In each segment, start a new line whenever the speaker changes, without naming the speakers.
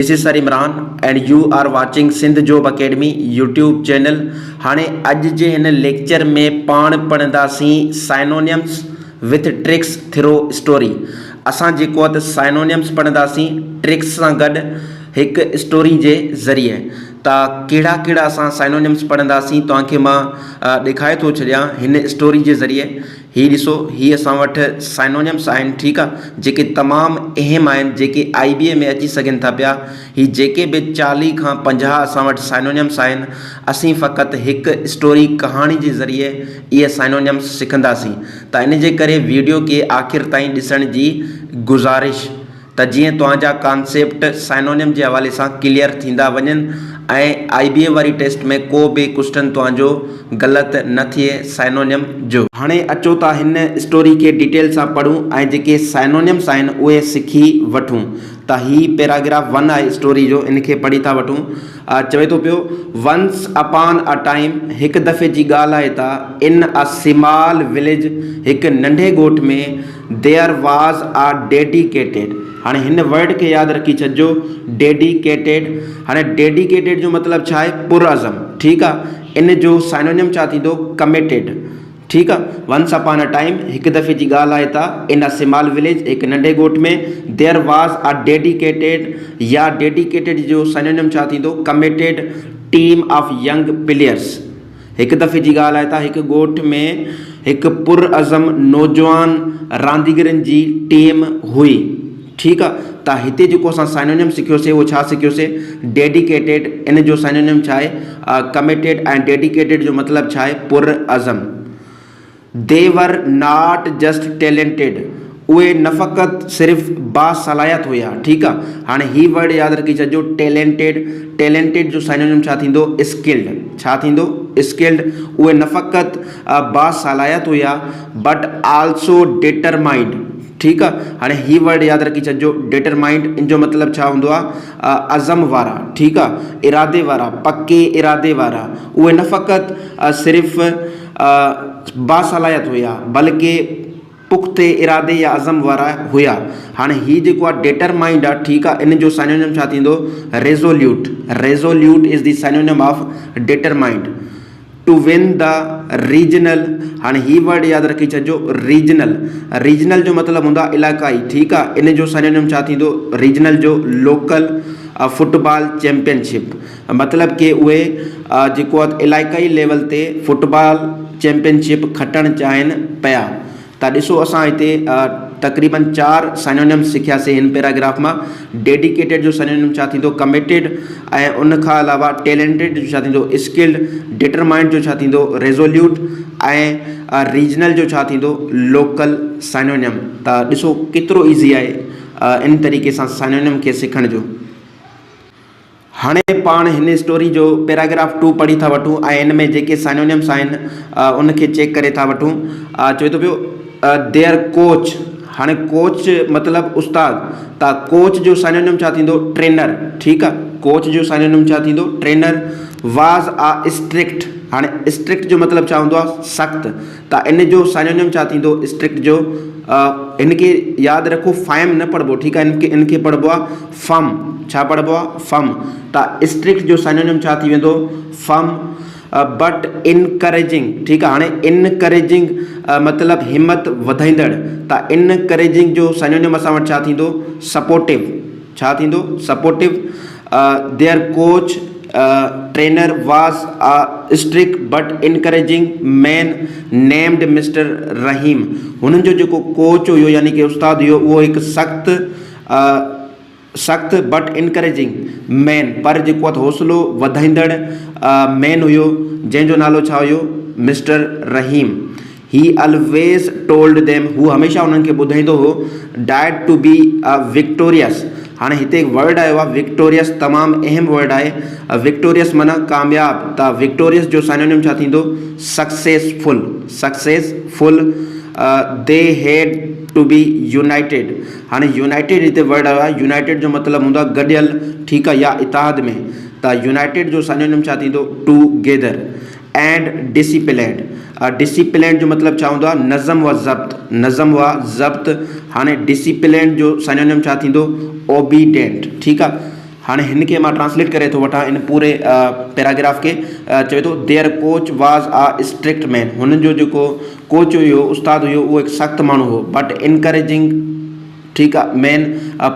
This is sir Imran and you are watching Sindh job academy YouTube channel. हाणे अज जे हिन लेक्चर में पाण पढ़ंदासीं synonyms with tricks through story. असां जेको आहे त साइनोनिम्स पढ़ंदासीं ट्रिक्स सां गॾु हिकु स्टोरी जे ज़रिए। त कहिड़ा कहिड़ा असां साइनोनिम्स पढ़ंदासीं तव्हांखे मां ॾेखारे थो छॾियां हिन स्टोरी जे ज़रिए। ही ॾिसो, ही असां वटि साइनोनिम्स आहिनि, ठीकु आहे, जेके तमामु अहम आहिनि, जेके IBA में अची सघनि था पिया। ही जेके बि 40 खां 50 असां वटि साइनोनिम्स आहिनि, असीं फ़क़ति हिकु स्टोरी कहाणी जे ज़रिए इहे साइनोनिम्स सिखंदासीं। त इन जे करे वीडियो खे आख़िर ताईं ॾिसण जी गुज़ारिश, त जीअं तव्हांजा कॉन्सेप्ट साइनोनिम जे हवाले सां क्लियर थींदा वञनि ऐं IBA वारी टेस्ट में को बि क्वेश्चन तव्हांजो ग़लति न थिए साइनोनिम जो। हाणे अचो था हिन स्टोरी खे डिटेल सां पढ़ूं ऐं जेके साइनोनिम्स आहिनि उहे सिखी वठूं। त ही पैराग्राफ 1 आहे स्टोरी जो, इनखे पढ़ी था वठूं। चवे थो पियो, वंस अपॉन अ टाइम, हिकु दफ़े जी ॻाल्हि आहे त इन अ स्मॉल विलेज, हिकु नंढे ॻोठ में, देयर वाज़ अ डेडिकेटेड। हाणे हिन वर्ड खे यादि रखी छॾिजो, डेडिकेटेड। हाणे डेडिकेटेड जो मतिलबु छा आहे? पुरअज़म, ठीकु आहे। इन जो साइनोनिम छा थींदो? कमिटेड, ठीकु आहे। वंस अपॉन अ टाइम, हिकु दफ़े जी ॻाल्हि आहे त इन अ स्मॉल विलेज, हिकु नंढे ॻोठ में, देयर वाज़ अ डेडिकेटेड, या डेडिकेटेड जो साइनोनिम छा थींदो? Committed team of young players. हिकु दफ़े जी ॻाल्हि आहे त हिकु ॻोठ में हिकु पुरअज़म नौजवान रांदीगरनि जी टीम हुई, ठीकु आहे। त हिते जेको असां साइनोनिम सिखियोसीं उहो छा सिखियोसीं? डेडिकेटेड। इन जो साइनोनिम छा आहे? कमिटेड। ऐं डेडिकेटेड जो मतिलबु छा आहे? पुरअज़म। दे वर नॉट जस्ट टैलेंटेड, उहे न फ़क़ति सिर्फ़ु बासलाहियत हुया, ठीकु आहे। हाणे ही वर्ड यादि रखी छॾिजो, टैलेंटेड। टैलेंटेड जो साइनोनिम छा थींदो? स्किल्ड। छा थींदो? स्किल्ड। उहे न फ़क़ति बासलाहियत हुया बट आल्सो डिटरमाइंड, ठीकु आहे। हाणे ही वर्ड यादि रखी छॾिजो, डिटरमाइंड। इन जो मतिलबु छा हूंदो आहे? अज़म वारा, ठीकु आहे, इरादे वारा, पके इरादे वारा। उहे न फ़क़ति सिर्फ़ु बासलाहियत हुया बल्कि पुख़्ते इरादे या अज़म वारा हुया। हाणे ही जेको आहे डिटरमाइंड आहे, ठीकु आहे। इन जो साइनोनिम छा थींदो? Resolute. Resolute is the synonym of determined. To win the regional, हाणे ही वर्ड यादि रखी छॾिजो, रीजनल। रीजनल जो मतिलबु हूंदो आहे इलाक़ाई, ठीकु आहे। इन जो साइनोनिम छा थींदो? रीजनल जो लोकल फुटबॉल चैम्पियनशिप। मतिलबु कि उहे जेको आहे इलाइक़ाई लेवल ते फुटबॉल चैम्पियनशिप खटणु चाहिनि पिया। त ॾिसो, असां हिते तक़रीबन 4 साइनोनिम्स सिखियासीं हिन पैराग्राफ मां। डेडिकेटेड जो साइनोनिम छा थींदो? कमिटेड। ऐं उन खां अलावा टैलेंटेड जो छा थींदो? स्किल्ड। डिटरमाइंड जो छा थींदो? रेज़ोल्यूट। ऐं रीजनल जो छा थींदो? Local synonym. त ॾिसो केतिरो ईज़ी आहे इन तरीक़े सां साइनोनिम खे सिखण जो। हाणे पाण हिन स्टोरी जो पैराग्राफ 2 पढ़ी था वठूं ऐं इन में जेके साइनोनिम्स आहिनि उनखे चेक करे था वठूं। चवे थो पियो, देयर कोच। हाणे कोच मतिलबु उस्ताद। त कोच जो साइनोनिम छा थींदो? ट्रेनर, ठीकु आहे। कोच जो साइनोनिम छा थींदो? ट्रेनर। Was a strict. हाणे स्ट्रिक्ट जो मतिलबु छा हूंदो आहे? सख़्तु। त इन जो साइनोनिम छा थींदो? स्ट्रिक्ट जो। इनखे यादि रखो, फाइम न पढ़िबो, ठीकु आहे। इनखे पढ़िबो आहे फम। छा पढ़िबो आहे? फम। त स्ट्रिक्ट जो साइनोनिम छा थी वेंदो? फम। बट इनकरेजिंग, ठीकु आहे। हाणे इनकरेजिंग मतिलबु हिमत वधाईंदड़। त इनकरेजिंग जो साइनोनिम असां वटि छा थींदो? सपोर्टिव। छा थींदो? Supportive. There coach trainer was a strict but encouraging man named mister Rahim. हुननि जो जेको कोच हुयो यानी कि उस्ताद हुयो, उहो हिकु सख़्तु बट इनकरेजिंग मैन, पर जेको आहे हौसलो वधाईंदड़ मैन हुयो, जंहिंजो नालो छा हुयो? मिस्टर रहीम। ही ऑलवेज़ टोल्ड देम, हू हमेशह उन्हनि खे ॿुधाईंदो हो, डाइट टू बी विक्टोरियस। हाणे हिते हिकु वर्ड आयो आहे विक्टोरियस, तमामु अहम वर्ड आहे। विक्टोरियस माना कामयाब। त विक्टोरियस जो साइनोनिम छा थींदो? Successful. Successful. They had to be united. हाणे यूनाइटेड हिते वर्ड आयो आहे। यूनाइटेड जो मतिलबु हूंदो आहे गॾियल, ठीकु आहे, या इतिहाद में। त यूनाइटेड जो साइनोनिम छा थींदो? टूगेदर। And disciplined. डिसिप्लिन जो मतिलबु छा हूंदो आहे? नज़म व ज़ब्त। नज़म व ज़ब्त। हाणे डिसिप्लिन जो साइनोनिम छा थींदो? ओबीडेंट, ठीकु आहे। हाणे हिन खे मां ट्रांसलेट करे थो वठां इन पूरे पैराग्राफ खे। चवे थो देयर कोच वाज़ अ स्ट्रिक्ट मैन, हुननि जो जेको कोच हुयो, उस्ताद हुयो, उहो हिकु सख़्तु माण्हू हो, बट इनकरेजिंग, ठीकु आहे, मैन,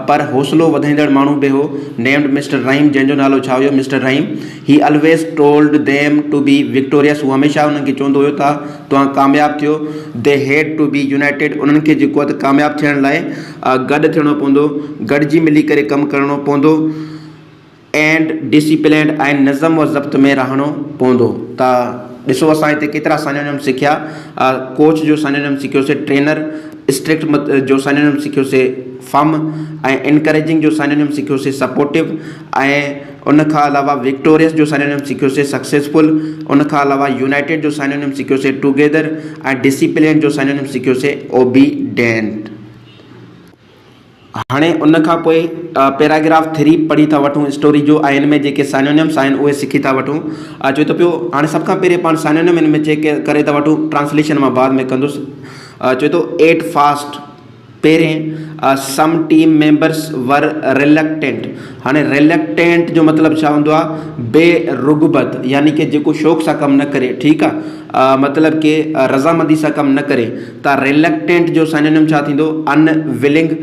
पर हौसलो वधाईंदड़ माण्हू बि हो, नेम्ड मिस्टर रहीम, जंहिंजो नालो छा हुयो, mister Rahim. He always told them to be victorious, हू हमेशह उन्हनि खे चवंदो हुयो तव्हां कामयाबु थियो। दे हैड टू बी यूनाइटेड, उन्हनि खे जेको आहे त कामयाबु थियण लाइ गॾु थियणो पवंदो, गॾिजी मिली करे कमु करणो पवंदो, एंड डिसिप्लिन ऐं नज़म व ज़ब्त में रहणो पवंदो। त ॾिसो असां हिते केतिरा साइनोनिम सिखिया। कोच जो साइनोनिम सिखियोसीं ट्रेनर, स्ट्रिक्ट जो साइनोनिम सिखियोसीं फम, ऐं इनकरेजिंग जो साइनोनिम सिखियोसीं सपोर्टिव, ऐं उन खां अलावा विक्टोरियस जो साइनोनिम सिखियोसीं सक्सेसफुल, उन खां अलावा यूनाइटेड जो साइनोनिम सिखियोसीं टुगेदर, ऐं डिसिप्लिन जो साइनोनिम सिखियोसीं ओबीडेंट। हाणे उन खां पोइ पैराग्राफ 3 पढ़ी था वठूं स्टोरी जो, ऐं हिन में जेके साइनोनिम्स आहिनि उहे सिखी था वठूं। चए थो पियो हाणे सभ खां पहिरीं पाण साइनोनिम हिन में चेक करे था वठूं, ट्रांसलेशन मां बाद में कंदुसि। चए थो एट फास्ट, पहिरें सम टीम मेंबर्स वर रिलक्टेंट। हाणे रिलक्टेंट जो मतिलबु छा हूंदो आहे, बेरुग़बत, यानी कि जेको शौक़ सां कमु न करे, ठीकु आहे, मतिलबु कि रज़ामंदी सां कमु न करे। त रिलक्टेंट जो साइनोनिम छा थींदो, unwilling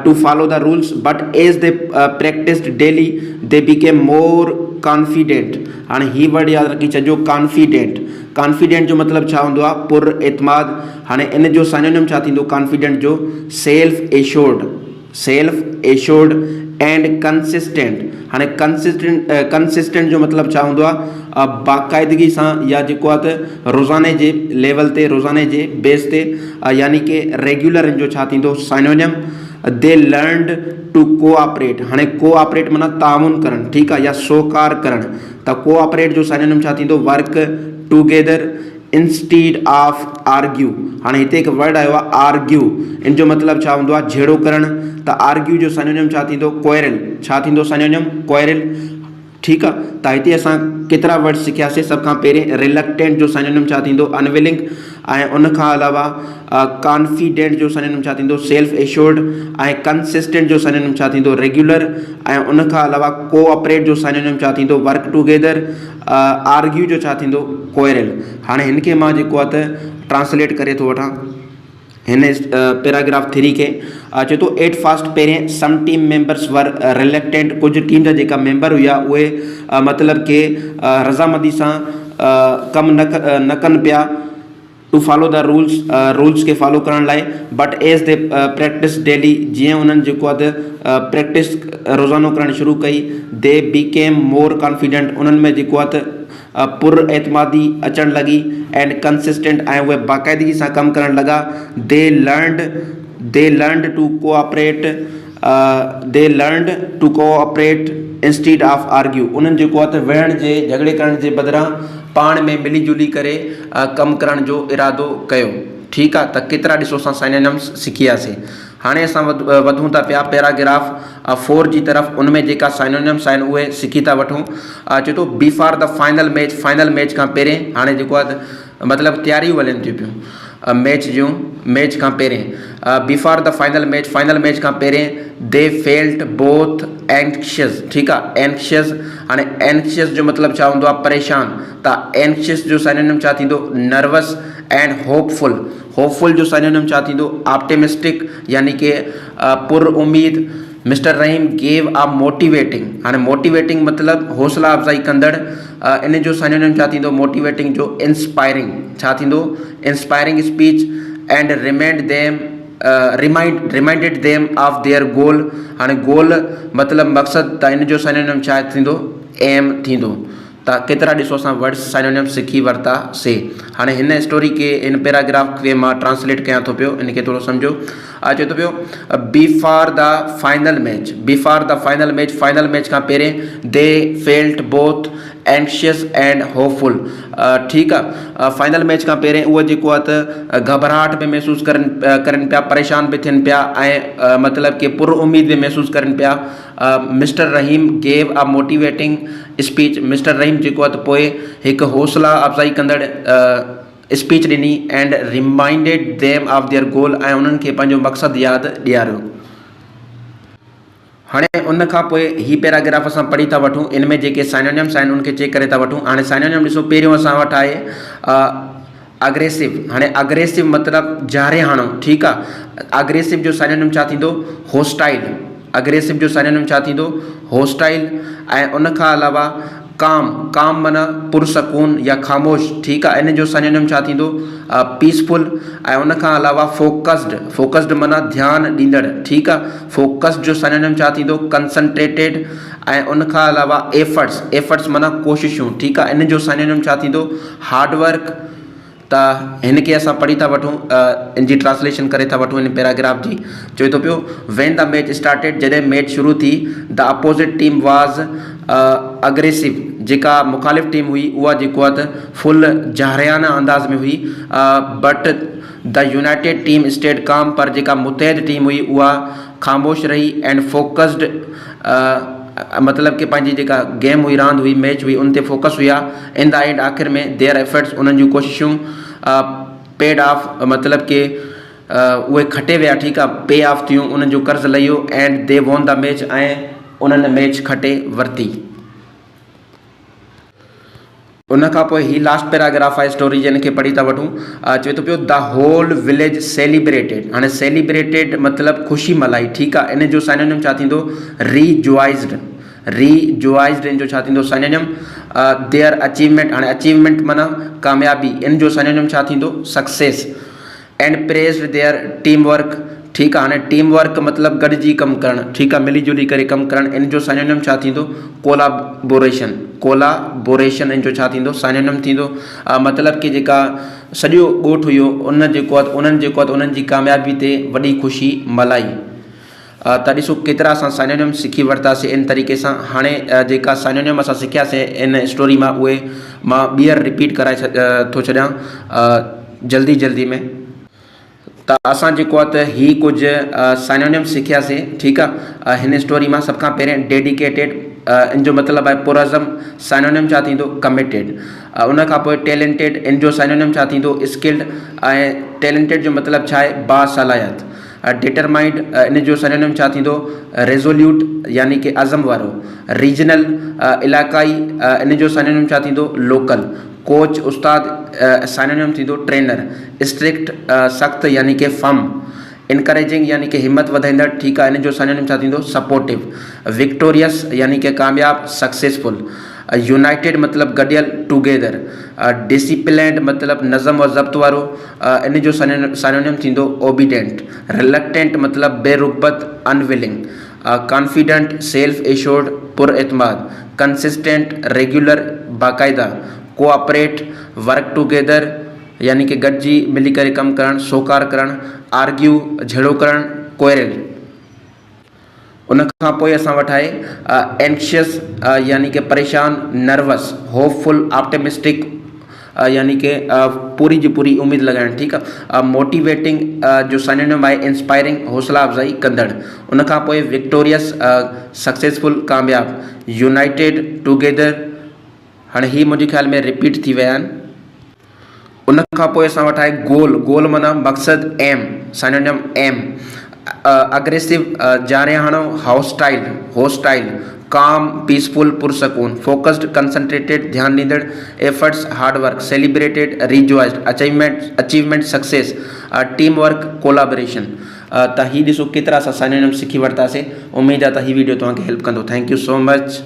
to follow the rules, but as they practised daily they became more confident. हाणे ही वर्ड यादि रखी छॾिजो, कॉन्फिडेंट। कॉन्फिडेंट जो मतिलबु छा हूंदो आहे, पुर एतमाद। हाणे इन जो साइनोनिम छा थींदो कॉन्फिडेंट जो, self assured, self assured and consistent. हाणे कंसिस्टेंट जो मतिलबु छा हूंदो आहे, बाक़ाइदगी सां, या जेको आहे त रोज़ाने जे लेवल ते, रोज़ाने जे बेस ते, यानी कि रेगुलर जो छा थींदो synonym. The learned to cooperate. हाणे कोऑपरेट माना ताउन करणु, ठीकु आहे, या सोकार करणु। त कोऑपरेट जो साइनोनिम छा थींदो, work together instead of argue. हाणे हिते हिकु वर्ड आयो आहे आर्ग्यू, इन जो मतिलबु छा हूंदो आहे, झेड़ो करणु। त आर्ग्यू जो साइनोनिम छा थींदो, क्वेरल। छा थींदो साइनोनिम, क्वेरल, ठीकु आहे। त हिते असां केतिरा वर्ड सिखियासीं। सभ खां पहिरें रिलक्टेंट जो साइनोनिम छा थींदो, अनविलिंग, ऐं उन खां अलावा कॉन्फिडेंट जो साइनोनिम छा थींदो, सेल्फ एश्योर्ड, ऐं कंसिस्टेंट जो साइनोनिम छा थींदो, रेगुलर, ऐं उन खां अलावा कोऑपरेट जो साइनोनिम छा थींदो, वर्क टुगेदर, आर्ग्यू जो छा थींदो, क्वेरल। हाणे हिन खे मां जेको आहे त ट्रांसलेट करे थो वठां हिन पैराग्राफ 3 खे। चए थो एट फास्ट, पहिरें सम टीम मेंबर्स वर रिलक्टेंट, कुझु टीम जा जेका मेंबर हुआ उहे मतिलबु कि रज़ामंदी सां कमु न कनि पिया, to follow the rules, rules खे फॉलो करण लाइ। But as they practise daily, जीअं उन्हनि जेको आहे त प्रैक्टिस रोज़ानो करणु शुरू कई, दे बिकेम मोर कॉन्फिडेंट, उन्हनि में जेको आहे त पुर एतमादी अचणु लॻी, एंड कंसिस्टेंट, ऐं उहे बाक़ाइदगी सां कमु करणु लॻा। They learned to cooperate, they learned to cooperate instead of argue. उन्हनि जेको आहे त विढ़ण जे, झगड़े करण जे बदिरां पाण में मिली जुली करे कमु करण जो इरादो कयो, ठीकु आहे। त केतिरा ॾिसो असां साइनोनिम्स सिखियासीं। हाणे असां वधूं था पिया पैराग्राफ 4 जी तरफ़, उनमें जेका साइनोनिम्स आहिनि उहे सिखी था वठूं। चए थो before the final match, final match खां पहिरें, हाणे जेको आहे त मतिलबु तयारियूं हलनि थियूं पियूं मैच जूं, मैच खां पहिरें। Before the final match, final match खां पहिरें, दे फेल्ट बोथ एंक्शियस, ठीकु आहे, एंक्शियस। हाणे एंक्शियस जो मतिलबु छा हूंदो आहे, परेशान। त एंक्शियस जो साइनोनिम छा थींदो, नर्वस एंड होपफुल। होपफुल जो साइनोनिम छा थींदो, ऑप्टिमिस्टिक, यानी कि पुर उम्मीद। Mister Rahim gave a motivating. हाणे मोटिवेटिंग मतिलबु हौसला अफ़ज़ाई कंदड़, इन जो साइनोनिम छा थींदो, मोटिवेटिंग जो इंस्पायरिंग। छा थींदो, inspiring speech, and reminded them of their गोल। हाणे गोल मतिलबु मक़सदु, त इन जो साइनोनिम छा थींदो, एम थींदो। त केतिरा ॾिसो असां वर्ड्स साइनोनिम सिखी वरितासीं। हाणे हिन स्टोरी खे, हिन पैराग्राफ खे मां ट्रांसलेट कयां थो पियो, इन खे थोरो सम्झो। चए थो पियो before the final match, before the final match, final match खां पहिरें, they felt both anxious and hopeful, ठीकु आहे। फाइनल मैच खां पहिरें उहे जेको आहे त घबराहट बि महसूसु करनि पिया, परेशान बि थियनि पिया, ऐं मतिलबु कि पुर उम्मीद बि महसूसु करनि पिया। Mister Rahim gave a motivating speech, mister Rahim जेको आहे त पोइ हिकु हौसला अफ़ज़ाई कंदड़ स्पीच ॾिनी, and reminded them of their गोल, ऐं उन्हनि खे पंहिंजो मक़सदु यादि ॾियारियो। हाणे उन खां पोइ ही पैराग्राफ असां पढ़ी था वठूं, इन में जेके साइनोनिम्स आहिनि उनखे चेक करे था वठूं। हाणे साइनोनिम ॾिसो, पहिरियों असां वटि आहे अग्रेसिव। हाणे अग्रेसिव मतिलबु ॼारे हणो, ठीकु आहे। अग्रेसिव जो साइनोनिम छा थींदो? होस्टाइल। अग्रेसिव जो साइनोनिम छा थींदो? होस्टाइल। ऐं उन खां अलावा काम, काम माना पुरसकून या ख़ामोश, ठीकु आहे। इन जो साइनोनिम छा थींदो? पीसफुल। ऐं उन खां अलावा फोकस्ड, फोकस्ड माना ध्यानु ॾींदड़, ठीकु आहे। फोकस्ड जो साइनोनिम छा थींदो? कंसंट्रेटेड। ऐं उन खां अलावा एफर्ट्स, एफर्ट्स माना कोशिशूं, ठीकु आहे। इन जो साइनोनिम छा थींदो? हार्डवर्क। त हिन खे असां पढ़ी था वठूं, इन जी ट्रांसलेशन करे था वठूं इन पैराग्राफ जी। चवे थो पियो, व्हेन द मैच स्टार्टेड, जॾहिं मैच शुरू थी, द अपोजिट टीम वाज़ अग्रेसिव। जेका मुखालिफ़ टीम हुई उहा जेको आहे त फुल ज़ाहिराना अंदाज़ में हुई, but the united team stayed calm. पर जेका मुतहद टीम हुई उहा ख़ामोश रही एंड फोकस्ड, मतलब कि पंहिंजी जेका गेम हुई, रांदि हुई, मैच हुई, उन ते फोकस हुआ। इन द एंड, आख़िर में देयर एफर्ट्स, उन्हनि जूं कोशिशूं पेड ऑफ, मतलब कि उहे खटे विया, ठीकु आहे, पे ऑफ थियूं, उन्हनि जो कर्ज़ लहियो। And they won the match, ऐं उन्हनि मैच खटे वरिती। उन खां पोइ ही लास्ट पैराग्राफ आहे स्टोरी, जिन खे पढ़ी था वठूं। चवे थो पियो, द होल विलेज सेलिब्रेटेड। हाणे सेलिब्रेटेड मतिलबु ख़ुशी मल्हाई, ठीकु आहे। इन जो साइनोनिम छा थींदो? रीजॉइस्ड। रीजॉइस्ड इन जो छा थींदो साइनोनिम? Their achievement. हाणे अचीवमेंट माना कामयाबी, इन जो साइनोनिम छा थींदो? Success. And praised their team work, ठीकु आहे। हाणे टीम वर्क मतिलबु गॾिजी कमु करणु, ठीकु आहे, मिली जुली करे कमु करणु। इन जो साइनोनिम छा थींदो? कोलाबोरेशन। कोलाबोरेशन इन जो छा थींदो? साइनोनिम थींदो। मतिलबु कि जेका सॼो ॻोठ हुयो, उन जेको आहे उन्हनि जी कामयाबी ते वॾी ख़ुशी मल्हाई। त ॾिसो केतिरा असां साइनोनिम सिखी वरितासीं इन तरीक़े सां। हाणे जेका साइनोनिम असां सिखियासीं इन स्टोरी मां, उहे मां ॿीहर रिपीट कराए थो छॾियां जल्दी में। त असां जेको आहे त ही कुझु साइनोनिम सिखियासीं, ठीकु आहे। हिन स्टोरी मां सभ खां पहिरियों डेडिकेटेड, इन जो मतिलबु आहे पुरज़म। साइनोनिम छा थींदो? कमिटेड। उन खां पोइ टैलेंटेड, इन जो साइनोनिम छा थींदो? स्किल्ड। ऐं टैलेंटेड जो मतिलबु छा आहे? बासलाहियत। डिटरमाइंड, इन जो साइनोनिम छा थींदो? रेज़ोल्यूट, यानी कि अज़म वारो। रीजनल, इलाक़ाई, इन जो साइनोनिम छा थींदो? लोकल। कोच, उस्ताद, साइनोनिम थींदो ट्रेनर। स्ट्रिक्ट, सख़्त, यानी कि फर्म। इनकरेजिंग, यानी कि हिम्मत वधाईंदड़, ठीकु आहे। इन जो साइनोनिम छा थींदो? सपोर्टिव। विक्टोरियस, यानी कि कामयाब, सक्सेसफुल। यूनाइटेड मतिलबु गॾियल, टुगेदर। डिसिप्लिन्ड मतिलबु नज़म व ज़ब्त वारो, इन जो साइनोनिम थींदो ओबीडेंट। रिलक्टेंट मतिलबु बेरुग़बत, अनविलिंग। कॉन्फिडेंट, सेल्फ एश्योर्ड, पुरएतमाद। कंसिस्टेंट, रेगुलर, बाक़ाइदा। कोऑपरेट, वर्क टुगेदर, यानी कि गॾिजी मिली करे कमु करणु, सोकार करणु। आर्ग्यू, झेड़ो करणु, कोयरल। उन खां पोइ असां वटि आहे एंक्शियस, यानी कि परेशान, नर्वस, होपफुल, ऑप्टिमिस्टिक, यानी कि पूरी जी पूरी उम्मीद लगाइणु, ठीकु आहे। मोटिवेटिंग, जो साइनोनिम आहे इंस्पायरिंग, हौसला अफ़ज़ाई कंदड़। उन खां पोइ विक्टोरियस, सक्सेसफुल, कामयाब। United, together. हाणे ही मुंहिंजे ख़्याल में रिपीट थी विया आहिनि। उन खां पोइ असां वटि आहे गोल। गोल माना मक़सदु, एम, साइनोनिम एम। अग्रेसिव, ॼारे हणो, होस्टाइल। काम, पीसफुल, पुरसकून। फोकस्ड, कंसंट्रेटेड, ध्यानु ॾींदड़। Efforts, hard work. Celebrated, rejoiced. Achievement, success. Team work, collaboration. त ही ॾिसो केतिरा असां साइनोनिम सिखी वरितासीं। उमेदु आहे त ही वीडियो तव्हांखे हेल्प कंदो। Thank you so much.